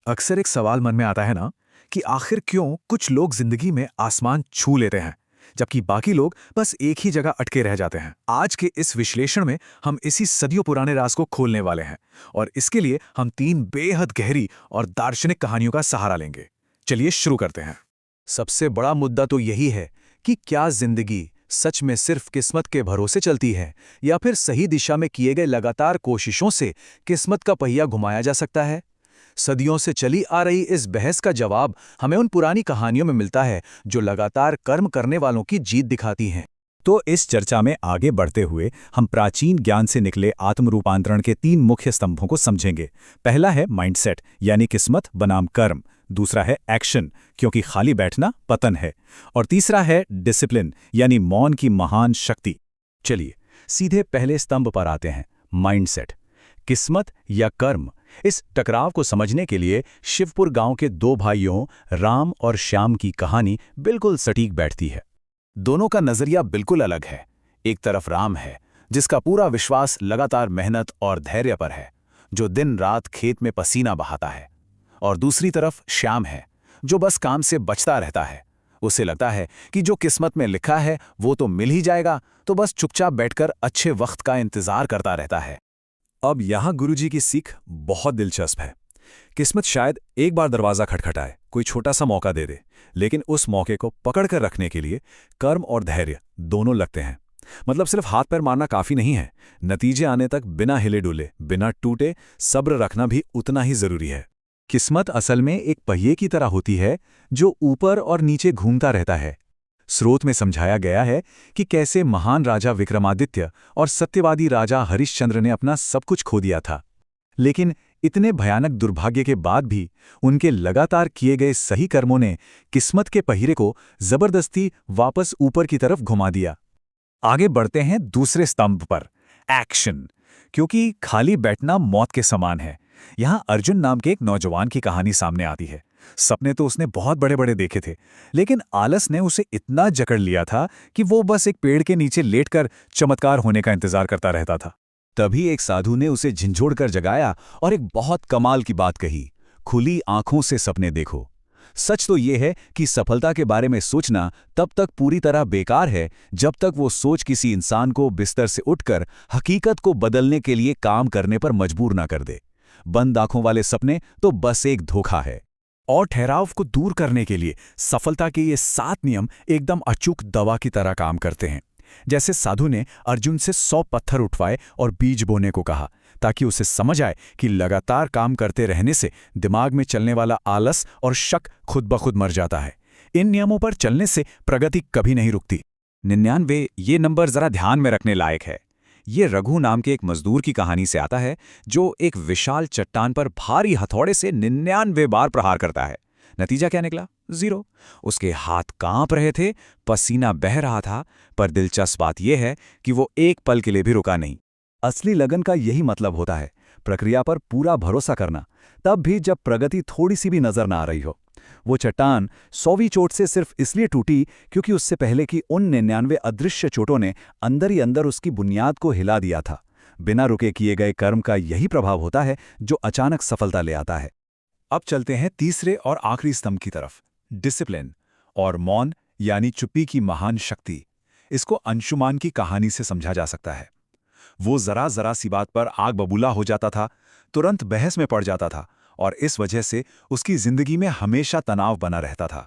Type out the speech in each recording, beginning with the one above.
अक्सर एक सवाल मन में आता है ना कि आखिर क्यों कुछ लोग जिंदगी में आसमान छू लेते हैं जबकि बाकी लोग बस एक ही जगह अटके रह जाते हैं। आज के इस विश्लेषण में हम इसी सदियों पुराने राज को खोलने वाले हैं और इसके लिए हम तीन बेहद गहरी और दार्शनिक कहानियों का सहारा लेंगे। चलिए शुरू करते हैं। सबसे बड़ा मुद्दा तो यही है कि क्या जिंदगी सच में सिर्फ किस्मत के भरोसे चलती है या फिर सही दिशा में किए गए लगातार कोशिशों से किस्मत का पहिया घुमाया जा सकता है। सदियों से चली आ रही इस बहस का जवाब हमें उन पुरानी कहानियों में मिलता है जो लगातार कर्म करने वालों की जीत दिखाती हैं। तो इस चर्चा में आगे बढ़ते हुए हम प्राचीन ज्ञान से निकले आत्मरूपांतरण के तीन मुख्य स्तंभों को समझेंगे। पहला है माइंडसेट यानी किस्मत बनाम कर्म, दूसरा है एक्शन क्योंकि खाली बैठना पतन है, और तीसरा है डिसिप्लिन यानी मौन की महान शक्ति। चलिए सीधे पहले स्तंभ पर आते हैं, माइंडसेट। किस्मत या कर्म, इस टकराव को समझने के लिए शिवपुर गांव के दो भाइयों राम और श्याम की कहानी बिल्कुल सटीक बैठती है। दोनों का नजरिया बिल्कुल अलग है। एक तरफ राम है जिसका पूरा विश्वास लगातार मेहनत और धैर्य पर है, जो दिन रात खेत में पसीना बहाता है, और दूसरी तरफ श्याम है जो बस काम से बचता रहता है। उसे लगता है कि जो किस्मत में लिखा है वो तो मिल ही जाएगा, तो बस चुपचाप बैठकर अच्छे वक्त का इंतजार करता रहता है। अब यहाँ गुरुजी की सीख बहुत दिलचस्प है। किस्मत शायद एक बार दरवाज़ा खटखटाए, कोई छोटा सा मौका दे दे, लेकिन उस मौके को पकड़ कर रखने के लिए कर्म और धैर्य दोनों लगते हैं। मतलब सिर्फ हाथ पैर मारना काफ़ी नहीं है, नतीजे आने तक बिना हिले डुले, बिना टूटे सब्र रखना भी उतना ही ज़रूरी है। किस्मत असल में एक पहिए की तरह होती है जो ऊपर और नीचे घूमता रहता है। स्रोत में समझाया गया है कि कैसे महान राजा विक्रमादित्य और सत्यवादी राजा हरिश्चंद्र ने अपना सब कुछ खो दिया था, लेकिन इतने भयानक दुर्भाग्य के बाद भी उनके लगातार किए गए सही कर्मों ने किस्मत के पहिरे को जबरदस्ती वापस ऊपर की तरफ घुमा दिया। आगे बढ़ते हैं दूसरे स्तंभ पर, एक्शन, क्योंकि खाली बैठना मौत के समान है। यहां अर्जुन नाम के एक नौजवान की कहानी सामने आती है। सपने तो उसने बहुत बड़े बड़े देखे थे, लेकिन आलस ने उसे इतना जकड़ लिया था कि वो बस एक पेड़ के नीचे लेटकर चमत्कार होने का इंतजार करता रहता था। तभी एक साधु ने उसे झिंझोड़कर जगाया और एक बहुत कमाल की बात कही, खुली आंखों से सपने देखो। सच तो ये है कि सफलता के बारे में सोचना तब तक पूरी तरह बेकार है जब तक वो सोच किसी इंसान को बिस्तर से उठकर हकीकत को बदलने के लिए काम करने पर मजबूर ना कर दे। बंद आंखों वाले सपने तो बस एक धोखा है। और ठहराव को दूर करने के लिए सफलता के ये 7 नियम एकदम अचूक दवा की तरह काम करते हैं। जैसे साधु ने अर्जुन से 100 पत्थर उठवाए और बीज बोने को कहा, ताकि उसे समझ आए कि लगातार काम करते रहने से दिमाग में चलने वाला आलस और शक खुद ब खुद मर जाता है। इन नियमों पर चलने से प्रगति कभी नहीं रुकती। 99 ये नंबर जरा ध्यान में रखने लायक है। ये रघु नाम के एक मजदूर की कहानी से आता है जो एक विशाल चट्टान पर भारी हथौड़े से 99 बार प्रहार करता है। नतीजा क्या निकला? 0। उसके हाथ कांप रहे थे, पसीना बह रहा था, पर दिलचस्प बात यह है कि वो एक पल के लिए भी रुका नहीं। असली लगन का यही मतलब होता है, प्रक्रिया पर पूरा भरोसा करना, तब भी जब प्रगति थोड़ी सी भी नजर ना आ रही हो। वो चट्टान 100वीं चोट से सिर्फ इसलिए टूटी क्योंकि उससे पहले की उन 99 अदृश्य चोटों ने अंदर ही अंदर उसकी बुनियाद को हिला दिया था। बिना रुके किए गए कर्म का यही प्रभाव होता है जो अचानक सफलता ले आता है। अब चलते हैं तीसरे और आखिरी स्तंभ की तरफ, डिसिप्लिन और मौन यानी चुप्पी की महान शक्ति। इसको अंशुमान की कहानी से समझा जा सकता है। वो जरा सी बात पर आग बबूला हो जाता था, तुरंत बहस में पड़ जाता था, और इस वजह से उसकी जिंदगी में हमेशा तनाव बना रहता था।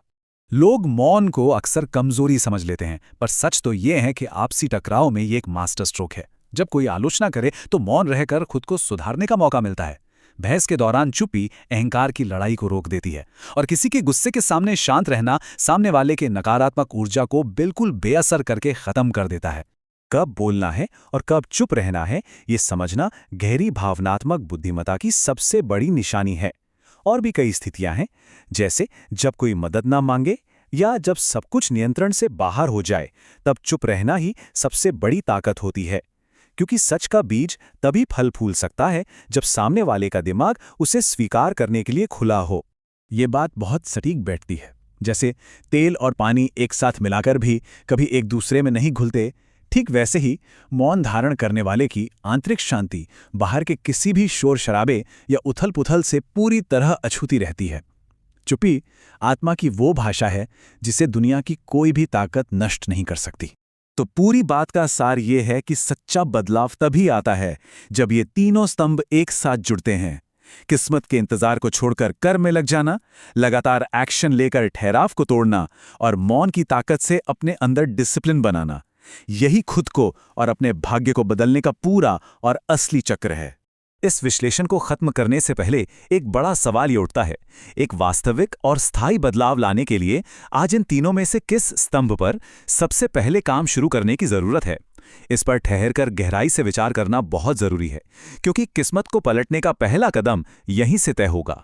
लोग मौन को अक्सर कमजोरी समझ लेते हैं, पर सच तो ये है कि आपसी टकराव में ये एक मास्टर स्ट्रोक है। जब कोई आलोचना करे तो मौन रहकर खुद को सुधारने का मौका मिलता है। बहस के दौरान चुप्पी अहंकार की लड़ाई को रोक देती है, और किसी के गुस्से के सामने शांत रहना सामने वाले के नकारात्मक ऊर्जा को बिल्कुल बेअसर करके खत्म कर देता है। कब बोलना है और कब चुप रहना है, ये समझना गहरी भावनात्मक बुद्धिमत्ता की सबसे बड़ी निशानी है। और भी कई स्थितियां हैं, जैसे जब कोई मदद ना मांगे या जब सब कुछ नियंत्रण से बाहर हो जाए, तब चुप रहना ही सबसे बड़ी ताकत होती है। क्योंकि सच का बीज तभी फल फूल सकता है जब सामने वाले का दिमाग उसे स्वीकार करने के लिए खुला हो। ये बात बहुत सटीक बैठती है। जैसे तेल और पानी एक साथ मिलाकर भी कभी एक दूसरे में नहीं घुलते, ठीक वैसे ही मौन धारण करने वाले की आंतरिक शांति बाहर के किसी भी शोर शराबे या उथल पुथल से पूरी तरह अछूती रहती है। चुप्पी आत्मा की वो भाषा है जिसे दुनिया की कोई भी ताकत नष्ट नहीं कर सकती। तो पूरी बात का सार ये है कि सच्चा बदलाव तभी आता है जब ये तीनों स्तंभ एक साथ जुड़ते हैं। किस्मत के इंतजार को छोड़कर कर्म में लग जाना, लगातार एक्शन लेकर ठहराव को तोड़ना और मौन की ताकत से अपने अंदर डिसिप्लिन बनाना, यही खुद को और अपने भाग्य को बदलने का पूरा और असली चक्र है। इस विश्लेषण को खत्म करने से पहले एक बड़ा सवाल ये उठता है, एक वास्तविक और स्थायी बदलाव लाने के लिए आज इन तीनों में से किस स्तंभ पर सबसे पहले काम शुरू करने की जरूरत है? इस पर ठहरकर गहराई से विचार करना बहुत जरूरी है, क्योंकि किस्मत को पलटने का पहला कदम यहीं से तय होगा।